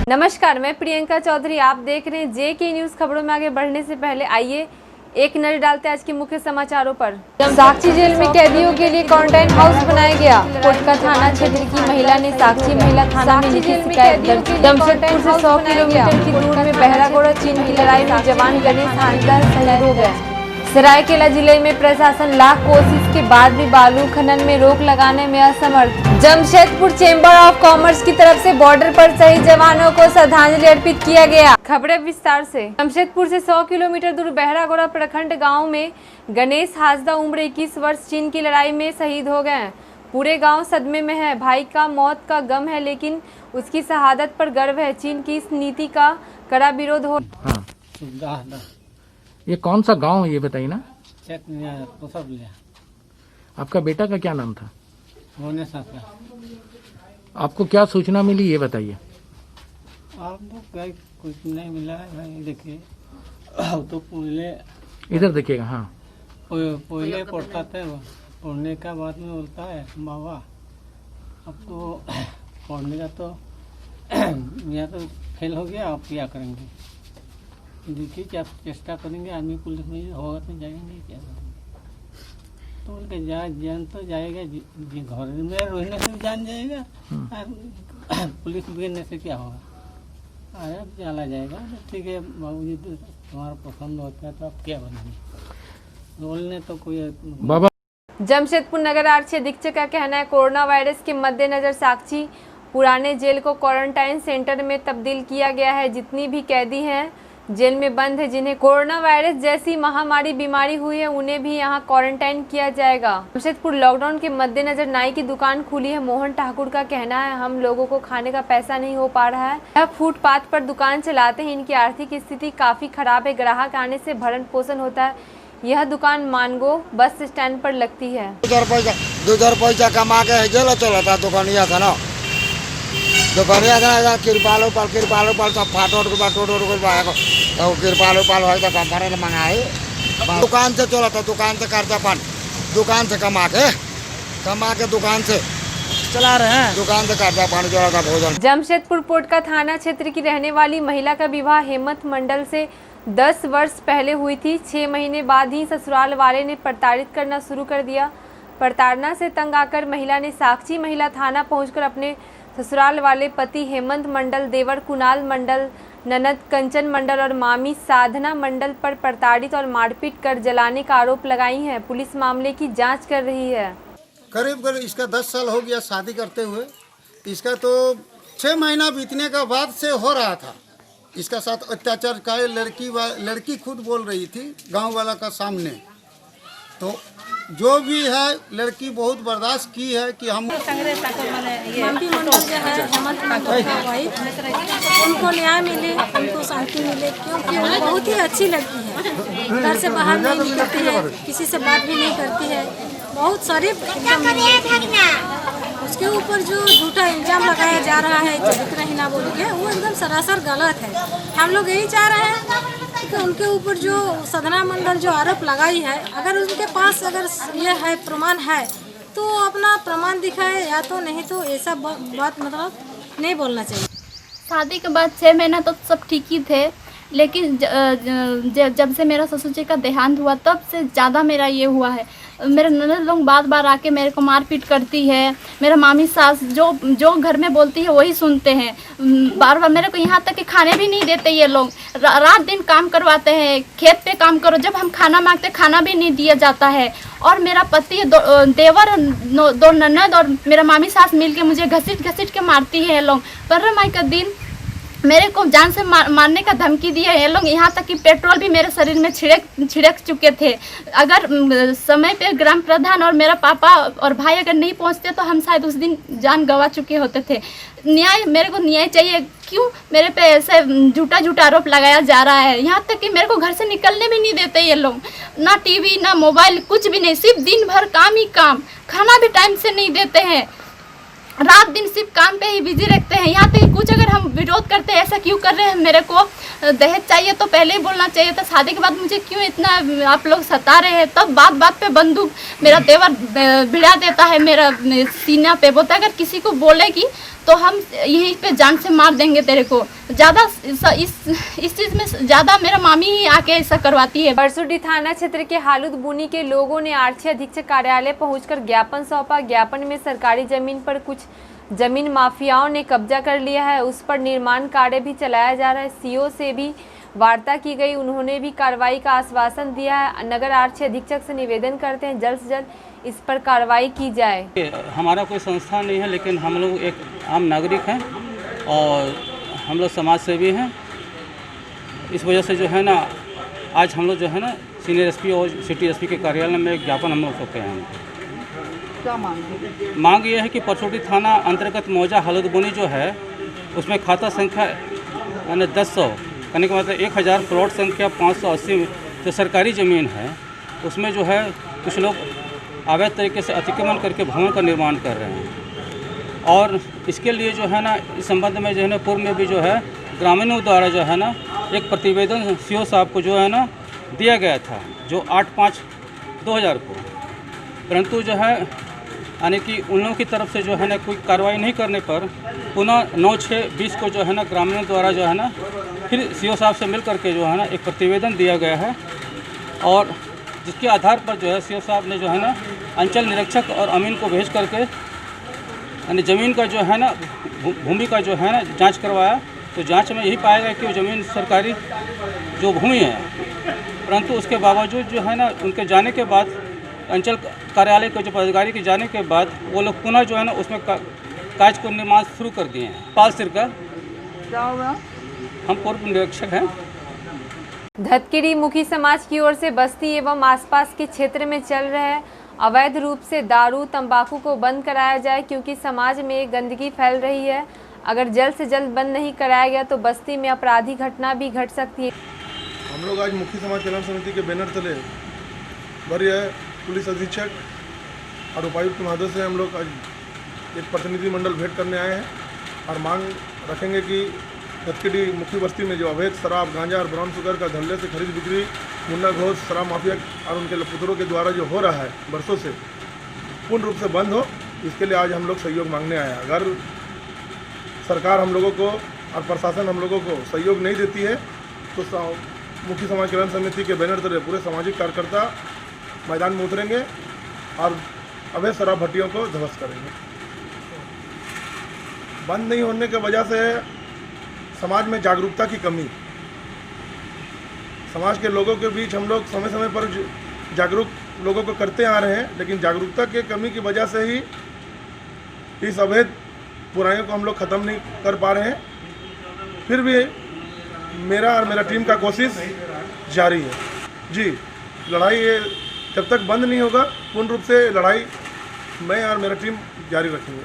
नमस्कार, मैं प्रियंका चौधरी। आप देख रहे हैं JK न्यूज। खबरों में आगे बढ़ने से पहले आइए एक नजर डालते हैं आज के मुख्य समाचारों पर। साक्षी जेल में कैदियों के लिए क्वारंटाइन हाउस बनाया गया। कोटका थाना क्षेत्र की महिला ने साक्षी महिला थाना में लिखी शिकायत दर्ज। जमशेदपुर से 100 किलोमीटर की दूर में बहरागोड़ा चीन की लड़ाई में जवान गणेश हांसदा शहीद हो गए। सरायकेला जिले में प्रशासन लाख कोशिश के बाद भी बालू खनन में रोक लगाने में असमर्थ। जमशेदपुर चेंबर ऑफ कॉमर्स की तरफ से बॉर्डर पर शहीद जवानों को श्रद्धांजलि अर्पित किया गया। खबरें विस्तार से। जमशेदपुर से 100 किलोमीटर दूर बहरागोड़ा प्रखंड गांव में गणेश हांसदा उम्र 21 वर्ष चीन की लड़ाई में शहीद हो गए। पूरे गांव सदमे में है। भाई का मौत का गम है, लेकिन उसकी शहादत पर गर्व है। चीन की इस नीति का कड़ा विरोध हो। ये कौन सा गांव है ये बताइए ना। आपका बेटा का क्या नाम था? आपको क्या सूचना मिली ये बताइए। आप तो कुछ नहीं मिला है भाई। देखिए तो पहले इधर देखिएगा। हाँ, पहले पढ़ता था, पढ़ने का बाद में बोलता है बाबा अब तो पढ़ने का तो यहाँ तो फेल हो गया, आप क्या करेंगे? देखिए क्या चेष्टा करेंगे, आर्मी पुलिस में होगा तो जाएंगे, क्या करेंगे? तो उनके जान तो जाएगा, घर में रहने से जान जाएगा, और पुलिस गिरने से क्या होगा? अरे अब चला जाएगा। तो ठीक है बाबूजी, तो तुम्हारा पसंद होता है तो आप क्या बनेंगे? बोलने तो कोई बाबा। जमशेदपुर नगर आरक्षी अधीक्षक का कहना है, कोरोना वायरस के मद्देनजर साक्षी पुराने जेल को क्वारंटाइन सेंटर में तब्दील किया गया है। जितनी भी कैदी हैं जेल में बंद है, जिन्हें कोरोना वायरस जैसी महामारी बीमारी हुई है, उन्हें भी यहां क्वारंटाइन किया जाएगा। जमशेदपुर लॉकडाउन के मद्देनजर नाई की दुकान खुली है। मोहन ठाकुर का कहना है, हम लोगों को खाने का पैसा नहीं हो पा रहा है। यह फुटपाथ पर दुकान चलाते हैं। इनकी आर्थिक स्थिति काफी खराब है। ग्राहक आने से भरण पोषण होता है। यह दुकान मानगो बस स्टैंड पर लगती है। 2 पैसा कमा के जेल चलता दुकानिया था ना, दुकानिया था कृपालो पाल सब फाटोट के टोट तो कृपालो पाल है तो कंपनी ने मंगाए। दुकान से चला था, दुकान से खर्चा पान, दुकान से कमा के दुकान से चला रहे हैं, दुकान से खर्चा पानी चला था भोजन। जमशेदपुर कोटका थाना क्षेत्र की रहने वाली महिला का विवाह हेमंत मंडल से 10 वर्ष पहले हुई थी। 6 महीने बाद ही ससुराल वाले ने प्रताड़ित करना शुरू कर दिया। प्रताड़ना से तंग आकर महिला ने साक्षी महिला थाना पहुंचकर अपने ससुराल वाले पति हेमंत मंडल, देवर कुणाल मंडल, ननद कंचन मंडल और मामी साधना मंडल पर प्रताड़ित और मारपीट कर जलाने का आरोप लगाई है। पुलिस मामले की जांच कर रही है। करीब इसका 10 साल हो गया शादी करते हुए। इसका तो 6 महीना बीतने का बाद से हो रहा था। इसका साथ अत्याचार का लड़की खुद बोल रही थी गांव वाला का सामने। तो जो भी है लड़की बहुत बर्दाश्त की है कि हम मम्मी मंडल जो है हेमंत ठाकुर का वाइफ, उनको न्याय मिले, उनको शांति मिले, क्योंकि वो बहुत ही अच्छी लड़की है। घर से बाहर नहीं निकलती है, किसी से बात भी नहीं करती है, बहुत शरीफ एकदम। उसके ऊपर जो झूठा इल्जाम लगाया जा रहा है चरित्र हीना बोल के, वो एकदम सरासर गलत है। हम लोग यही चाह रहे हैं कि उनके ऊपर जो साधना मंडल जो आरोप लगाई है, अगर उनके पास अगर ये है प्रमाण है तो अपना प्रमाण दिखाए, या तो नहीं तो ऐसा बात मतलब नहीं बोलना चाहिए। शादी के बाद 6 महीना तो सब ठीक ही थे, लेकिन जब से मेरा ससुर जी का देहांत हुआ तब से ज़्यादा मेरा ये हुआ है। मेरे ननद लोग बार आके मेरे को मारपीट करती है। मेरा मामी सास जो घर में बोलती है वही सुनते हैं। बार मेरे को यहाँ तक कि खाने भी नहीं देते ये लोग। रात दिन काम करवाते हैं, खेत पे काम करो, जब हम खाना मांगते खाना भी नहीं दिया जाता है। और मेरा पति देवर 2 ननद और मेरा मामी सास मिलके मुझे घसीट के मारती है ये लोग। 15 मई का दिन मेरे को जान से मारने का धमकी दिया ये लोग। यहाँ तक कि पेट्रोल भी मेरे शरीर में छिड़क चुके थे। अगर समय पे ग्राम प्रधान और मेरा पापा और भाई अगर नहीं पहुँचते तो हम शायद उस दिन जान गंवा चुके होते थे। मेरे को न्याय चाहिए। क्यों मेरे पे ऐसे झूठा आरोप लगाया जा रहा है? यहाँ तक कि मेरे को घर से निकलने भी नहीं देते ये लोग। ना टीवी ना मोबाइल, कुछ भी नहीं, सिर्फ दिन भर काम ही काम। खाना भी टाइम से नहीं देते हैं। रात दिन सिर्फ काम पे ही बिजी रखते हैं। यहाँ तक कुछ अगर हम विरोध करते हैं, ऐसा क्यों कर रहे हैं? मेरे को दहेज चाहिए तो पहले ही बोलना चाहिए था। शादी के बाद मुझे क्यों इतना आप लोग सता रहे हैं? तब बात पे बंदूक मेरा देवर भिड़ा देता है मेरा सीना पे। बोलता है अगर किसी को बोलेगी तो हम यहीं पे जान से मार देंगे तेरे को। ज़्यादा इस चीज़ में ज़्यादा मेरा मामी ही आके ऐसा करवाती है। बरसुड्डी थाना क्षेत्र के हालुद बुनी के लोगों ने आरक्षी अधीक्षक कार्यालय पहुंचकर ज्ञापन सौंपा। ज्ञापन में सरकारी जमीन पर कुछ जमीन माफियाओं ने कब्जा कर लिया है, उस पर निर्माण कार्य भी चलाया जा रहा है। सीओ से भी वार्ता की गई, उन्होंने भी कार्रवाई का आश्वासन दिया है। नगर आरक्षी अधीक्षक से निवेदन करते हैं जल्द से जल्द इस पर कार्रवाई की जाए। हमारा कोई संस्था नहीं है, लेकिन हम लोग एक आम नागरिक हैं और हम लोग समाज सेवी हैं। इस वजह से जो है ना, आज हम लोग जो है ना सीनियर एसपी और सिटी एसपी के कार्यालय में एक ज्ञापन हम लोग सौंपे हैं। क्या मांग? मांग ये है कि परसोटी थाना अंतर्गत मौजा हालुद बुनी जो है उसमें खाता संख्या यानी 1000 यानी कि मतलब 1000 प्लॉट संख्या 580 जो सरकारी ज़मीन है उसमें जो है कुछ लोग अवैध तरीके से अतिक्रमण करके भवन का निर्माण कर रहे हैं। और इसके लिए जो है ना इस संबंध में जो है ना पूर्व में भी जो है ग्रामीणों द्वारा जो है ना एक प्रतिवेदन सीओ साहब को जो है ना दिया गया था, जो 8/5/2000 को, परंतु जो है यानी कि उन लोगों की तरफ से जो है ना कोई कार्रवाई नहीं करने पर पुनः 9/6/20 को जो है ना ग्रामीणों द्वारा जो है ना फिर सीओ साहब से मिल करके जो है ना एक प्रतिवेदन दिया गया है। और जिसके आधार पर जो है सीओ साहब ने जो है ना अंचल निरीक्षक और अमीन को भेज करके यानी ज़मीन का जो है ना भूमि का जो है ना जांच करवाया। तो जांच में यही पाया गया कि वो ज़मीन सरकारी जो भूमि है, परंतु उसके बावजूद जो है ना उनके जाने के बाद अंचल कार्यालय के जो पदाधिकारी के जाने के बाद वो लोग पुनः जो है ना उसमें कार्य को निर्माण शुरू कर दिए हैं। पाल सिरका क्या होगा? हम पूर्व निरीक्षक हैं। धतकिरी मुखी समाज की ओर से बस्ती एवं आसपास के क्षेत्र में चल रहे अवैध रूप से दारू तंबाकू को बंद कराया जाए, क्योंकि समाज में गंदगी फैल रही है। अगर जल्द से जल्द बंद नहीं कराया गया तो बस्ती में अपराधी घटना भी घट सकती है। हम लोग आज मुखी समाज कल्याण समिति के बैनर तले वरीय पुलिस अधीक्षक और उपायुक्त महोदय से हम लोग आज एक प्रतिनिधिमंडल भेंट करने आए हैं और मांग रखेंगे कि धतकिरी मुखी बस्ती में जो अवैध शराब, गांजा और ब्राउन शुगर का धंधे से खरीद बिक्री, मुन्ना घोष, शराब माफिया और उनके पुत्रों के द्वारा जो हो रहा है बरसों से, पूर्ण रूप से बंद हो, इसके लिए आज हम लोग सहयोग मांगने आए हैं। अगर सरकार हम लोगों को और प्रशासन हम लोगों को सहयोग नहीं देती है तो मुखी समाज कल्याण समिति के बैनर तले पूरे सामाजिक कार्यकर्ता मैदान में उतरेंगे और अवैध शराब भट्टियों को ध्वस्त करेंगे। बंद नहीं होने की वजह से समाज में जागरूकता की कमी, समाज के लोगों के बीच हम लोग समय समय पर जागरूक लोगों को करते आ रहे हैं, लेकिन जागरूकता के कमी की वजह से ही इस अवैध बुराइयों को हम लोग ख़त्म नहीं कर पा रहे हैं। फिर भी मेरा और मेरा टीम का कोशिश जारी है। जी, लड़ाई ये जब तक बंद नहीं होगा, पूर्ण रूप से लड़ाई मैं और मेरा टीम जारी रखेंगे।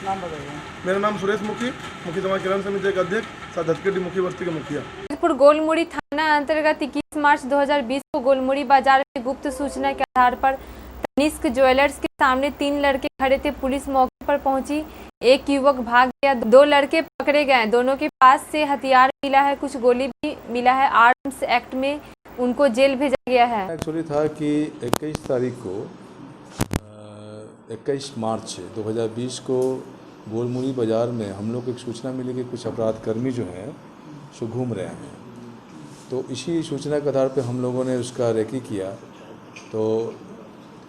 नाम बताइए। मेरा नाम सुरेश मुखी, मुखी समाज कल्याण समिति के अध्यक्ष, साथ धतकिरी मुखी बस्ती के मुखिया। जयपुर गोलमुड़ी थाना अंतर्गत 21 मार्च 2020 को गोलमुड़ी बाजार में गुप्त सूचना के आधार पर तनिष्क ज्वेलर्स के सामने 3 लड़के खड़े थे। पुलिस मौके पर पहुंची, एक युवक भाग गया, 2 लड़के पकड़े गए। दोनों के पास से हथियार मिला है, कुछ गोली भी मिला है। आर्म्स एक्ट में उनको जेल भेजा गया है। एक्चुअली था कि 21 तारीख को 21 मार्च 2020 को गोलमुड़ी बाज़ार में हम लोग को एक सूचना मिली कि कुछ अपराधकर्मी जो हैं सो घूम रहे हैं। तो इसी सूचना के आधार पे हम लोगों ने उसका रेकी किया। तो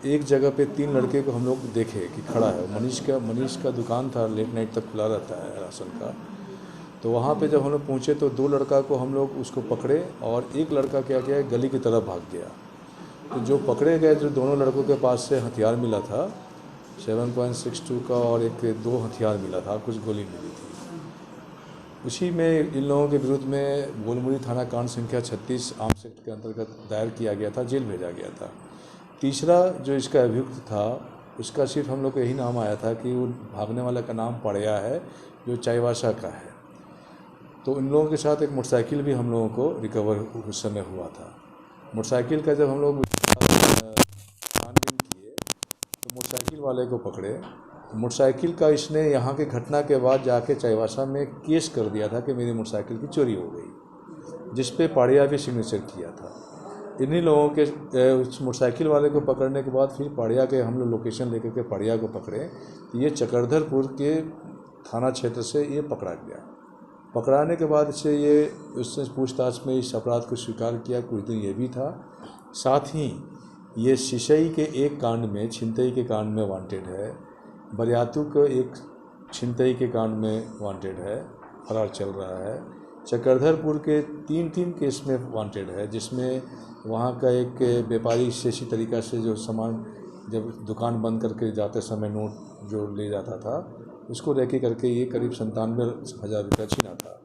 एक जगह पे 3 लड़के को हम लोग देखे कि खड़ा है। मनीष का दुकान था, लेट नाइट तक खुला रहता है राशन का। तो वहाँ पे जब हम लोग पहुँचे तो 2 लड़का को हम लोग उसको पकड़े और एक लड़का क्या किया, गली की तरफ भाग गया। तो जो पकड़े गए, जो दोनों लड़कों के पास से हथियार मिला था 7.62 का और 2 हथियार मिला था, कुछ गोली मिली थी। उसी में इन लोगों के विरुद्ध में गोलमुड़ी थाना कांड संख्या 36 आर्म्स एक्ट के अंतर्गत दायर किया गया था, जेल भेजा गया था। तीसरा जो इसका अभियुक्त था उसका सिर्फ हम लोग को यही नाम आया था कि वो भागने वाला का नाम पड़िया है, जो चाईवासा का है। तो इन लोगों के साथ एक मोटरसाइकिल भी हम लोगों को रिकवर उस समय हुआ था। मोटरसाइकिल का जब हम लोग छानबीन किए तो मोटरसाइकिल वाले को पकड़े। मोटरसाइकिल का इसने यहाँ की घटना के बाद जाके चाईवासा में केस कर दिया था कि मेरी मोटरसाइकिल की चोरी हो गई, जिस पे पाड़िया भी सिग्नेचर किया था। इन्हीं लोगों के उस मोटरसाइकिल वाले को पकड़ने के बाद फिर पाड़िया के हम लोग लोकेशन लेकर के पाड़िया को पकड़े। तो ये चक्रधरपुर के थाना क्षेत्र से ये पकड़ा गया। पकड़ाने के बाद से ये उसने पूछताछ में इस अपराध को स्वीकार किया। कुछ दिन ये भी था, साथ ही ये सिसई के एक कांड में, छिनतई के कांड में वांटेड है, बरियातू के एक छिनतई के कांड में वांटेड है, फरार चल रहा है। चक्रधरपुर के 3 केस में वांटेड है, जिसमें वहाँ का एक व्यापारी इसी तरीक़ा से जो सामान जब दुकान बंद करके जाते समय नोट जो ले जाता था उसको रेकी करके ये करीब 97,000 रुपया छीना था।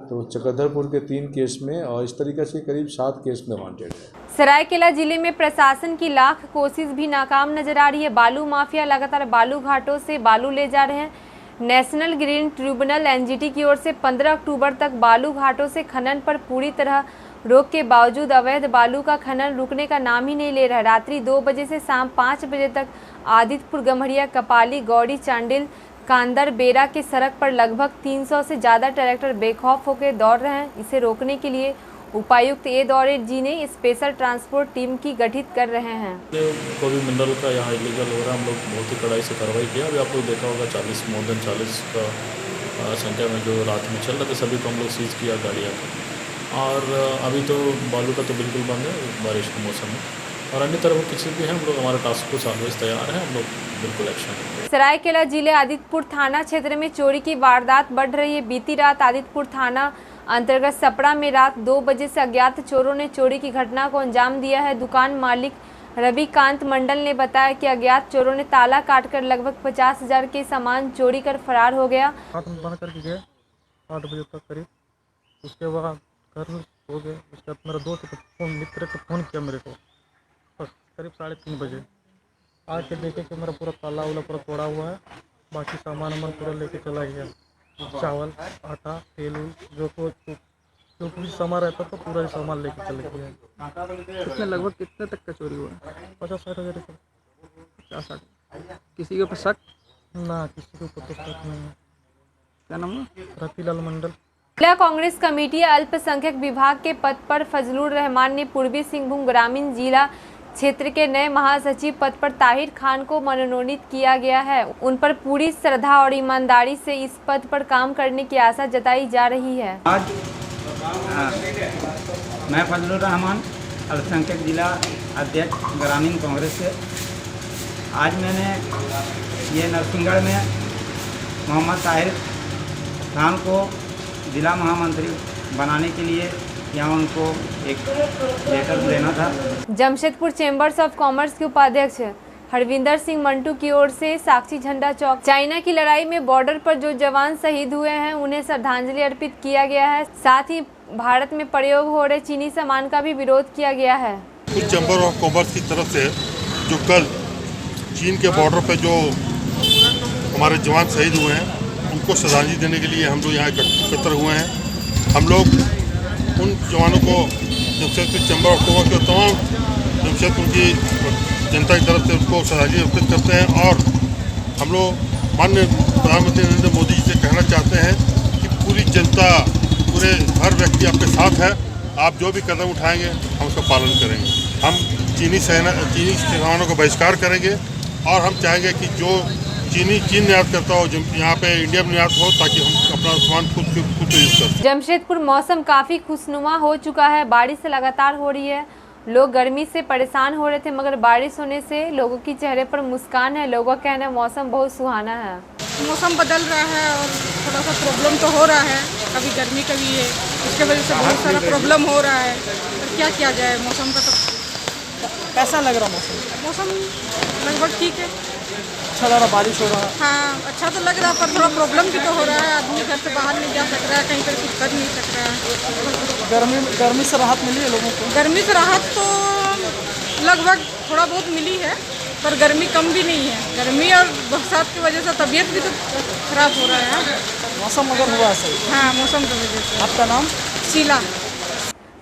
तो चक्रधरपुर के 3 केस में और इस तरीके से करीब 7 केस में वांटेड है। सरायकेला जिले में प्रशासन की लाख कोशिश भी नाकाम नजर आ रही है। बालू माफिया लगातार बालू घाटों से बालू ले जा रहे हैं। नेशनल ग्रीन ट्रिब्यूनल एनजीटी की ओर से 15 अक्टूबर तक बालू घाटों से खनन पर पूरी तरह रोक के बावजूद अवैध बालू का खनन रुकने का नाम ही नहीं ले रहा है। रात्रि 2 बजे से शाम 5 बजे तक आदित्यपुर, गम्हरिया, कपाली, गौड़ी, चांडिल, कांदर, बेरा के सड़क पर लगभग 300 से ज़्यादा ट्रैक्टर बेखौफ होकर दौड़ रहे हैं। इसे रोकने के लिए उपायुक्त ए दौरे जी ने स्पेशल ट्रांसपोर्ट टीम की गठित कर रहे हैं। कोई भी मिनरल का यहाँ इलीगल हो रहा है, हम लोग बहुत ही कड़ाई से कार्रवाई किया। अभी आप लोग देखा होगा 40 का संख्या में जो रात में चल रहे थे, सभी को हम लोग सीज किया गाड़ियाँ को। और अभी तो बालू का तो बिल्कुल बंद है बारिश के मौसम में, और अन्य तरफ किसी भी हैं हम लोग, हमारा टास्क फोर्स ऑलवेज तैयार है, हम लोग बिल्कुल एक्शन। सरायकेला जिले आदित्यपुर थाना क्षेत्र में चोरी की वारदात बढ़ रही है। बीती रात आदित्यपुर थाना अंतर्गत सपड़ा में रात 2 बजे से अज्ञात चोरों ने चोरी की घटना को अंजाम दिया है। दुकान मालिक रविकांत मंडल ने बताया कि अज्ञात चोरों ने ताला काटकर लगभग 50,000 के सामान चोरी कर फरार हो गया। बंद करके गए 8 बजे तक करीब, उसके बाद घर में हो गए। उसके बाद मेरा दोस्त मित्र को फ़ोन किया मेरे को, बस करीब 3:30 बजे आके देखे कि मेरा पूरा ताला वाला पूरा तोड़ा हुआ है। बाकी सामान वामान पूरा लेके चला गया, चावल, आटा, तेल, जो कुछ सामान रहता था पूरा ही सामान लेके चले गया। कितने लगभग कितने तक का चोरी हुआ? 50-60 हज़ार। 50-60। किसी के ऊपर शक? ना, किसी के ऊपर तो शक नहीं है। क्या नाम है? रतिलाल मंडल। जिला कांग्रेस कमेटी अल्पसंख्यक विभाग के पद पर फजलुर रहमान ने पूर्वी सिंहभूम ग्रामीण जिला क्षेत्र के नए महासचिव पद पर ताहिर खान को मनोनीत किया गया है। उन पर पूरी श्रद्धा और ईमानदारी से इस पद पर काम करने की आशा जताई जा रही है। आज मैं फजलुर रहमान, अल्पसंख्यक जिला अध्यक्ष ग्रामीण कांग्रेस से, आज मैंने ये नरसिंहगढ़ में मोहम्मद ताहिर खान को जिला महामंत्री बनाने के लिए यहाँ उनको एक लेटर देना था। जमशेदपुर चैम्बर्स ऑफ कॉमर्स के उपाध्यक्ष हरविंदर सिंह मंटू की ओर से साक्षी झंडा चौक चाइना की लड़ाई में बॉर्डर पर जो जवान शहीद हुए हैं उन्हें श्रद्धांजलि अर्पित किया गया है। साथ ही भारत में प्रयोग हो रहे चीनी सामान का भी विरोध किया गया है। चैम्बर ऑफ कॉमर्स की तरफ से जो कल चीन के बॉर्डर पे जो हमारे जवान शहीद हुए हैं उनको श्रद्धांजलि देने के लिए हम लोग यहाँ एकत्र हुए हैं। हम लोग उन जवानों को जमशेदपुर चैम्बर ऑफ कॉमर्स के तमाम जमशेदपुर की जनता की तरफ से उनको श्रद्धांजलि अर्पित करते हैं। और हम लोग माननीय प्रधानमंत्री नरेंद्र मोदी जी से कहना चाहते हैं कि पूरी जनता, पूरे हर व्यक्ति आपके साथ है। आप जो भी कदम उठाएंगे हम उसका पालन करेंगे। हम चीनी सामानों का बहिष्कार करेंगे और हम चाहेंगे कि जो चीन निर्यात करता हो यहाँ पे इंडिया में निर्यात हो, ताकि हम अपना सामान खुद यूज कर। जमशेदपुर मौसम काफी खुशनुमा हो चुका है। बारिश लगातार हो रही है। लोग गर्मी से परेशान हो रहे थे, मगर बारिश होने से लोगों की चेहरे पर मुस्कान है। लोगों का कहना है मौसम बहुत सुहाना है। मौसम बदल रहा है और थोड़ा सा प्रॉब्लम तो हो रहा है, कभी गर्मी कभी है, उसके वजह से बहुत सारा प्रॉब्लम हो रहा है। तो क्या किया जाए, मौसम का तो कैसा लग रहा मौसम लगभग ठीक है, अच्छा लग रहा, बारिश हो रहा है। हाँ अच्छा तो लग रहा है, पर थोड़ा प्रॉब्लम भी तो हो रहा है। आदमी घर से बाहर नहीं जा सक रहा है, कहीं पर कुछ कर नहीं सक रहा है। गर्मी से राहत मिली है लोगों को? गर्मी से राहत तो लगभग थोड़ा बहुत मिली है, पर गर्मी कम भी नहीं है। गर्मी और बरसात की वजह से तबीयत भी तो खराब हो रहा है। मौसम अगर हुआ सही? हाँ, मौसम की वजह से। आपका नाम? शीला।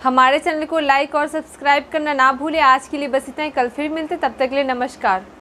हमारे चैनल को लाइक और सब्सक्राइब करना ना भूलें। आज के लिए बस इतना ही, कल फिर मिलते, तब तक के लिए नमस्कार।